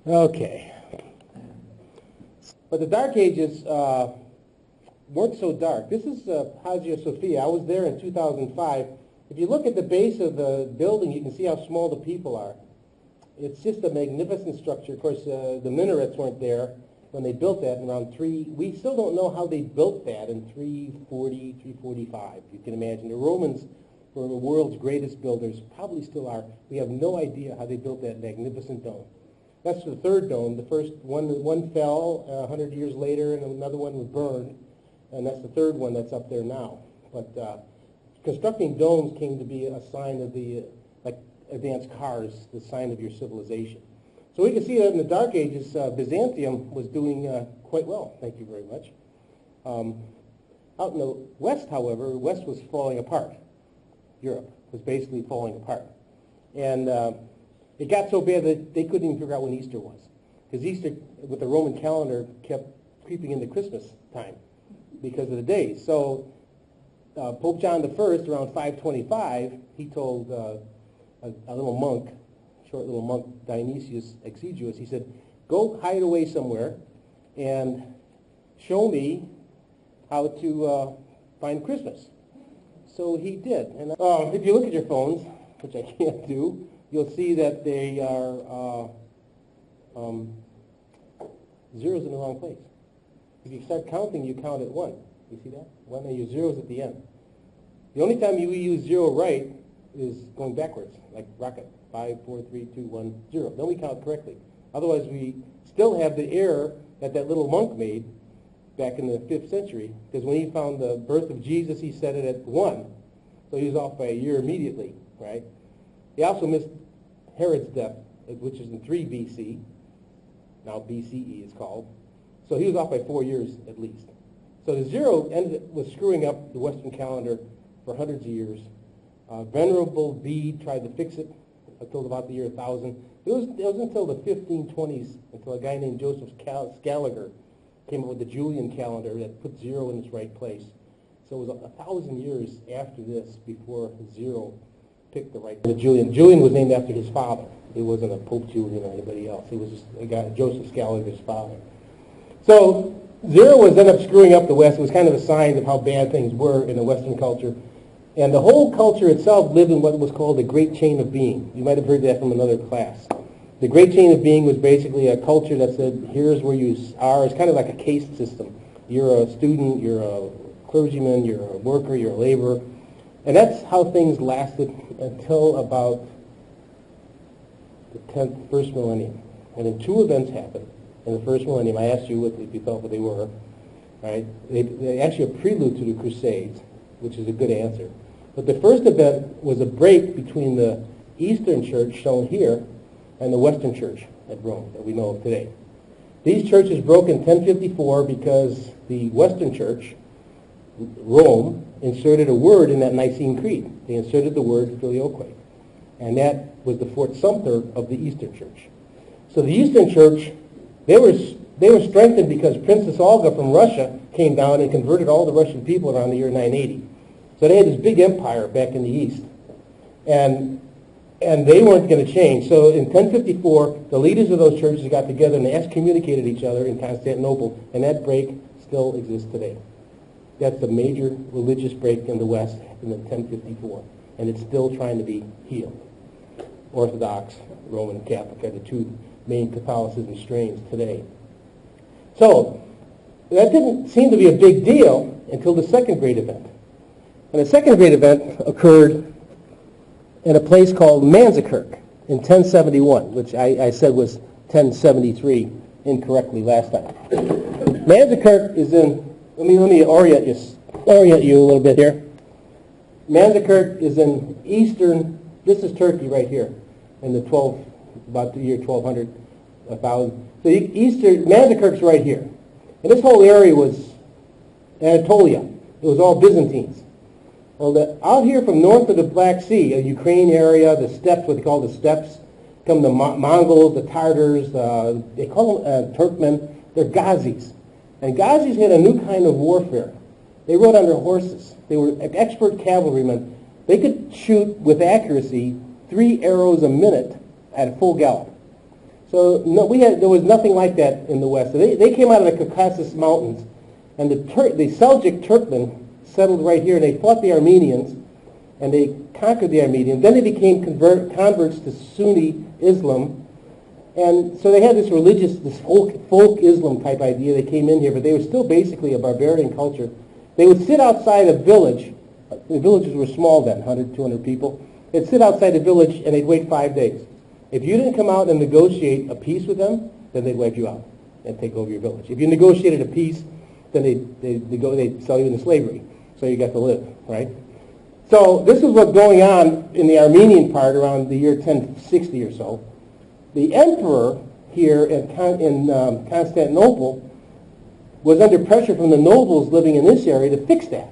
Okay. But the Dark Ages weren't so dark. This is Hagia Sophia. I was there in 2005. If you look at the base of the building, you can see how small the people are. It's just a magnificent structure. Of course, the minarets weren't there when they built that in around we still don't know how they built that in 340, 345. You can imagine. The Romans were the world's greatest builders, probably still are. We have no idea how they built that magnificent dome. That's the third dome. The first one fell 100 years later, and another one was burned, and that's the third one that's up there now. But constructing domes came to be a sign of the, like advanced cars, the sign of your civilization. So we can see that in the Dark Ages, Byzantium was doing quite well. Thank you very much. Out in the West, however, West was falling apart. Europe was basically falling apart. And it got so bad that they couldn't even figure out when Easter was. Because Easter, with the Roman calendar, kept creeping into Christmas time because of the days. So Pope John I, around 525, he told a little monk, short little monk, Dionysius Exiguus, he said, go hide away somewhere and show me how to find Christmas. So he did. And if you look at your phones, which I can't do, you'll see that they are zeros in the wrong place. If you start counting, you count at 1. You see that? 1 and your zeros at the end. The only time you use 0 right is going backwards, like rocket. 5, 4, 3, 2, 1, 0. Then we count correctly. Otherwise, we still have the error that little monk made back in the 5th century, because when he found the birth of Jesus, he set it at 1. So he was off by a year immediately, right? He also missed Herod's death, which is in 3 BC. Now BCE is called. So he was off by 4 years at least. So the 0 was screwing up the Western calendar for hundreds of years. Venerable Bede tried to fix it until about the year 1000. It was until the 1520s, until a guy named Joseph Scaliger came up with the Julian calendar that put 0 in its right place. So it was 1,000 years after this before 0 picked the right. The Julian was named after his father. It wasn't a Pope Julian or anybody else. It was just a guy, Joseph Scaliger's father. So 0 was ended up screwing up the West. It was kind of a sign of how bad things were in the Western culture. And the whole culture itself lived in what was called the Great Chain of Being. You might have heard that from another class. The Great Chain of Being was basically a culture that said, here's where you are. It's kind of like a caste system. You're a student, you're a clergyman, you're a worker, you're a laborer. And that's how things lasted until about the first millennium. And then 2 events happened in the first millennium. I asked you if you thought what they were. Right? They actually a prelude to the Crusades, which is a good answer. But the first event was a break between the Eastern Church, shown here, and the Western Church at Rome that we know of today. These churches broke in 1054 because the Western Church, Rome, inserted a word in that Nicene Creed. They inserted the word filioque. And that was the Fort Sumter of the Eastern Church. So the Eastern Church, they were strengthened because Princess Olga from Russia came down and converted all the Russian people around the year 980. So they had this big empire back in the East. And they weren't going to change. So in 1054, the leaders of those churches got together and they excommunicated each other in Constantinople, and that break still exists today. That's the major religious break in the West in 1054, and it's still trying to be healed. Orthodox, Roman Catholic are the 2 main Catholicism strains today. So that didn't seem to be a big deal until the second great event. And the second great event occurred in a place called Manzikert in 1071, which I said was 1073 incorrectly last time. Manzikert is in, let me orient you a little bit here. Manzikert is in eastern, this is Turkey right here, in the about the year 1200, 1000. So Manzikert's right here. And this whole area was Anatolia. It was all Byzantines. Well, out here from north of the Black Sea, the Ukraine area, the steppes, what they call the steppes, come the Mongols, the Tartars, they call them Turkmen. They're Ghazis. And Ghazis had a new kind of warfare. They rode on their horses. They were expert cavalrymen. They could shoot with accuracy 3 arrows a minute at a full gallop. So no, there was nothing like that in the West. So they came out of the Caucasus Mountains, and the Seljuk Turkmen settled right here, and they fought the Armenians, and they conquered the Armenians. Then they became converts to Sunni Islam, and so they had this folk Islam type idea. They came in here, but they were still basically a barbarian culture. They would sit outside a village. The villages were small then, 100, 200 people. They'd sit outside the village, and they'd wait 5 days. If you didn't come out and negotiate a peace with them, then they'd wipe you out and take over your village. If you negotiated a peace, then they'd sell you into slavery. So you got to live, right? So this is what's going on in the Armenian part around the year 1060 or so. The emperor here in Constantinople was under pressure from the nobles living in this area to fix that.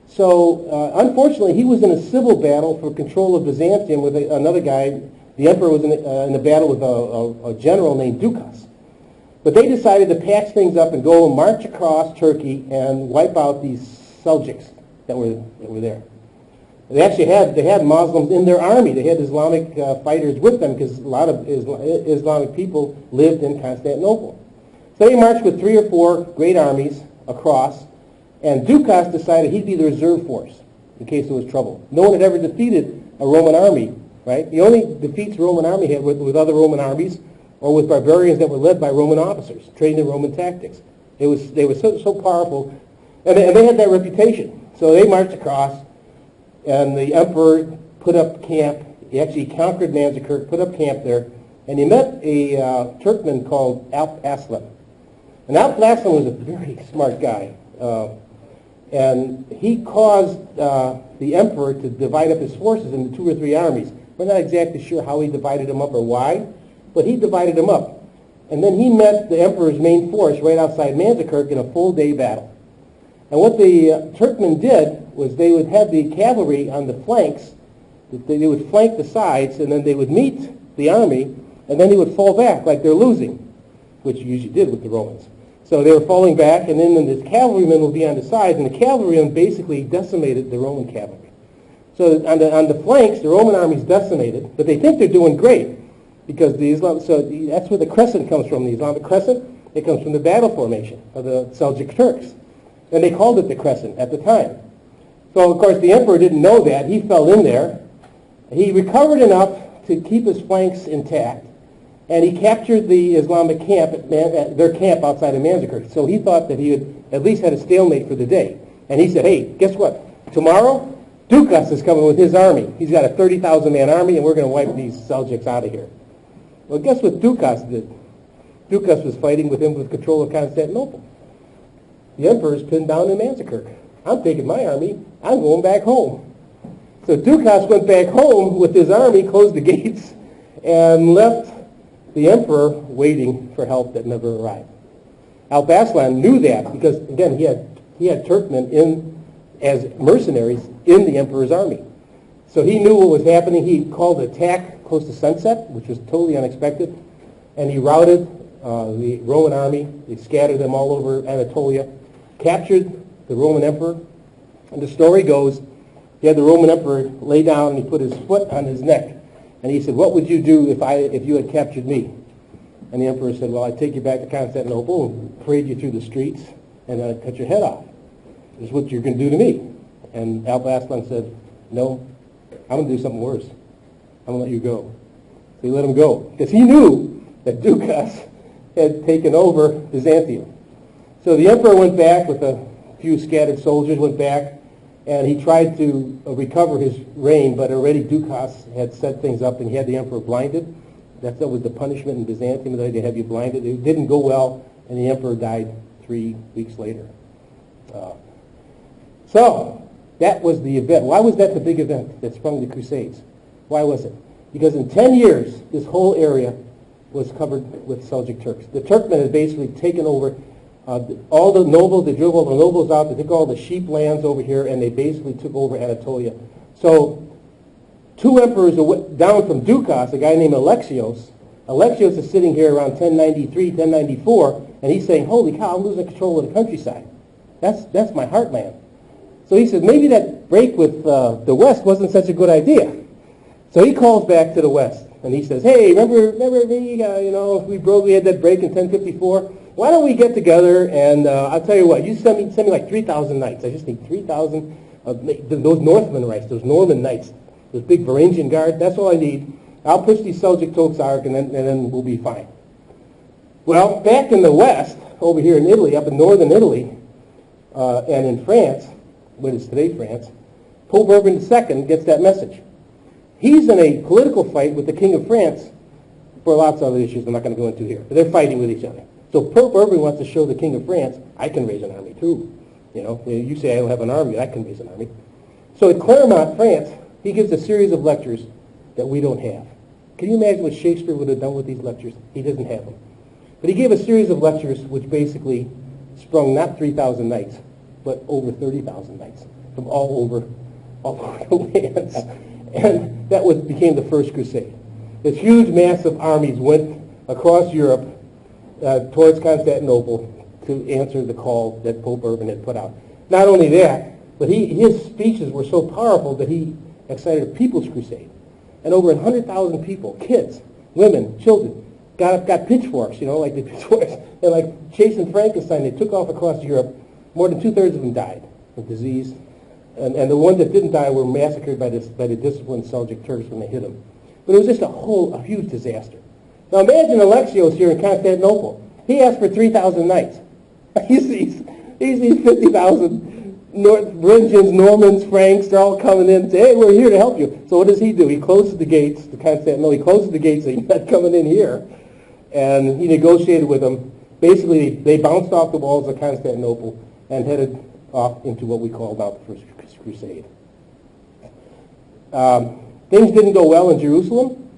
So unfortunately, he was in a civil battle for control of Byzantium with another guy. The emperor was in a battle with a general named Dukas. But they decided to patch things up and go and march across Turkey and wipe out these Seljuks that were there. They actually had Muslims in their army. They had Islamic fighters with them because a lot of Islamic people lived in Constantinople. So they marched with 3 or 4 great armies across, and Dukas decided he'd be the reserve force in case there was trouble. No one had ever defeated a Roman army, right? The only defeats the Roman army had with other Roman armies or with barbarians that were led by Roman officers, trained in Roman tactics. They were so powerful, and they had that reputation. So they marched across, and the emperor put up camp. He actually conquered Manzikert, put up camp there, and he met a Turkman called Alp Arslan. And Alp Arslan was a very smart guy, and he caused the emperor to divide up his forces into 2 or 3 armies. We're not exactly sure how he divided them up or why, but he divided them up. And then he met the emperor's main force right outside Manzikert in a full-day battle. And what the Turkmen did was they would have the cavalry on the flanks. They would flank the sides, and then they would meet the army, and then they would fall back like they're losing, which you usually did with the Romans. So they were falling back, and then the cavalrymen would be on the sides, and the cavalrymen basically decimated the Roman cavalry. So on the flanks, the Roman army's decimated, but they think they're doing great because that's where the crescent comes from. The Islamic crescent, it comes from the battle formation of the Seljuk Turks. And they called it the crescent at the time. So, of course, the emperor didn't know that. He fell in there. He recovered enough to keep his flanks intact, and he captured the Islamic camp at their camp outside of Manzikert. So he thought that he had at least had a stalemate for the day. And he said, hey, guess what? Tomorrow, Dukas is coming with his army. He's got a 30,000-man army, and we're going to wipe these Seljuks out of here. Well, guess what Dukas did? Dukas was fighting with him with control of Constantinople. The emperor's pinned down in Manzikert. I'm taking my army. I'm going back home. So Dukas went back home with his army, closed the gates, and left the emperor waiting for help that never arrived. Alp Arslan knew that because, again, he had Turkmen as mercenaries in the emperor's army. So he knew what was happening. He called an attack close to sunset, which was totally unexpected, and he routed the Roman army. They scattered them all over Anatolia, captured the Roman emperor, and the story goes, he had the Roman emperor lay down and he put his foot on his neck, and he said, what would you do if you had captured me? And the emperor said, well, I'd take you back to Constantinople and parade you through the streets, and then I'd cut your head off. This is what you're going to do to me. And Alp Arslan said, no, I'm going to do something worse. I'm going to let you go. So he let him go, because he knew that Dukas had taken over Byzantium. So the emperor went back with a few scattered soldiers, went back, and he tried to recover his reign, but already Dukas had set things up, and he had the emperor blinded. That was the punishment in Byzantium, they have you blinded. It didn't go well, and the emperor died 3 weeks later. So that was the event. Why was that the big event that sprung the Crusades? Why was it? Because in 10 years, this whole area was covered with Seljuk Turks. The Turkmen had basically taken over all the nobles. They drove all the nobles out. They took all the sheep lands over here, and they basically took over Anatolia. So 2 emperors down from Dukas, a guy named Alexios. Alexios is sitting here around 1093, 1094, and he's saying, holy cow, I'm losing control of the countryside. That's my heartland. So he says, maybe that break with the West wasn't such a good idea. So he calls back to the West, and he says, hey, remember me, we had that break in 1054? Why don't we get together, and I'll tell you what, you send me like 3,000 knights. I just need 3,000 of those Northman knights, those Norman knights, those big Varangian guard. That's all I need. I'll push these Seljuk Toxark, and then we'll be fine. Well, back in the west, over here in Italy, up in northern Italy, and in France, what is today France, Pope Urban II gets that message. He's in a political fight with the King of France for lots of other issues I'm not going to go into here. But they're fighting with each other. So Pope Urban wants to show the King of France, I can raise an army too. You say I don't have an army, I can raise an army. So at Claremont, France, he gives a series of lectures that we don't have. Can you imagine what Shakespeare would have done with these lectures? He doesn't have them. But he gave a series of lectures which basically sprung not 3,000 knights, but over 30,000 knights from all over the lands. And that became the First Crusade. This huge, massive armies went across Europe towards Constantinople to answer the call that Pope Urban had put out. Not only that, but his speeches were so powerful that he excited a People's Crusade. And over 100,000 people, kids, women, children, got pitchforks, like the pitchforks. And like chasing Frankenstein, they took off across Europe. More than 2/3 of them died of disease. And the ones that didn't die were massacred by the disciplined Seljuk Turks when they hit them. But it was just a huge disaster. Now imagine Alexios here in Constantinople. He asked for 3,000 knights. He sees 50,000 Varangians, Normans, Franks, they're all coming in and say, hey, we're here to help you. So what does he do? He closes the gates to Constantinople. He closes the gates saying, you're not coming in here. And he negotiated with them. Basically, they bounced off the walls of Constantinople and headed off into what we call now the First Crusade. Things didn't go well in Jerusalem.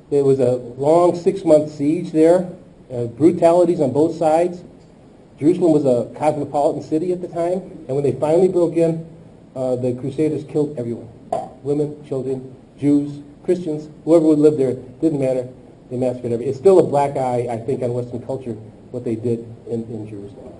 There was a long 6-month siege there, brutalities on both sides. Jerusalem was a cosmopolitan city at the time, and when they finally broke in, the Crusaders killed everyone. Women, children, Jews, Christians, whoever would live there, didn't matter. They massacred everyone. It's still a black eye, I think, on Western culture, what they did in Jerusalem.